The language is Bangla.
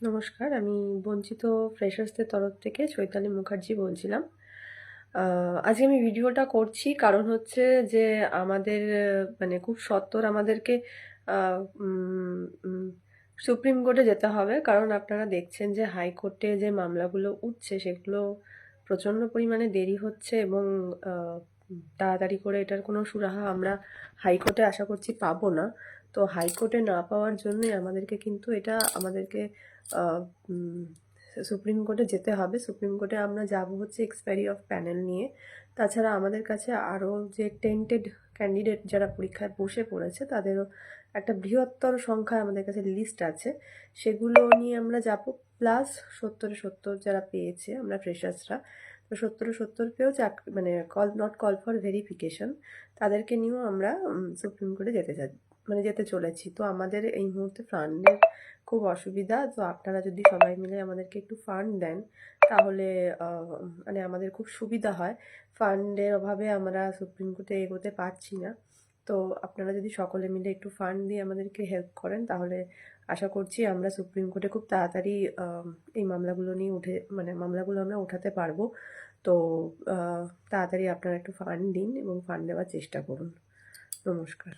নমস্কার, আমি বঞ্চিত ফ্রেশার্সদের তরফ থেকে চৈতালি মুখার্জি বলছিলাম। আজকে আমি ভিডিওটা করছি কারণ হচ্ছে যে আমাদের মানে খুব সত্বর আমাদেরকে আহ, উম, উম, সুপ্রিম কোর্টে যেতে হবে। কারণ আপনারা দেখছেন যে হাইকোর্টে যে মামলাগুলো উঠছে সেগুলো প্রচণ্ড পরিমাণে দেরি হচ্ছে এবং তাড়াতাড়ি করে এটার কোনো সুরাহা আমরা হাইকোর্টে আশা করছি পাবো না। তো হাইকোর্টে না পাওয়ার জন্যই আমাদেরকে কিন্তু এটা আমাদেরকে আহ, উম, সুপ্রিম কোর্টে যেতে হবে। সুপ্রিম কোর্টে আমরা যাব হচ্ছে এক্সপায়ারি অফ প্যানেল নিয়ে। তাছাড়া আমাদের কাছে আরও যে টেন্টেড ক্যান্ডিডেট যারা পরীক্ষায় বসে পড়েছে তাদেরও একটা বৃহত্তর সংখ্যায় আমাদের কাছে লিস্ট আছে, সেগুলো নিয়ে আমরা যাব। প্লাস 70-70 যারা পেয়েছে আমরা ফ্রেশার্সরা, তো 70-70 পেয়েও মানে নট কল ফর ভেরিফিকেশন, তাদেরকে নিয়েও আমরা সুপ্রিম কোর্টে যেতে চলেছি। তো আমাদের এই মুহূর্তে ফান্ডের খুব অসুবিধা। তো আপনারা যদি সবাই মিলে আমাদেরকে একটু ফান্ড দেন তাহলে মানে আমাদের খুব সুবিধা হয়। ফান্ডের অভাবে আমরা সুপ্রিম কোর্টে এগোতে পারছি না। তো আপনারা যদি সকলে মিলে একটু ফান্ড দিয়ে আমাদেরকে হেল্প করেন তাহলে আশা করছি আমরা সুপ্রিম কোর্টে খুব তাড়াতাড়ি এই মামলাগুলো নিয়ে মামলাগুলো আমরা উঠাতে পারবো। তো তাড়াতাড়ি আপনারা একটু ফান্ড দিন এবং ফান্ড দেওয়ার চেষ্টা করুন। নমস্কার।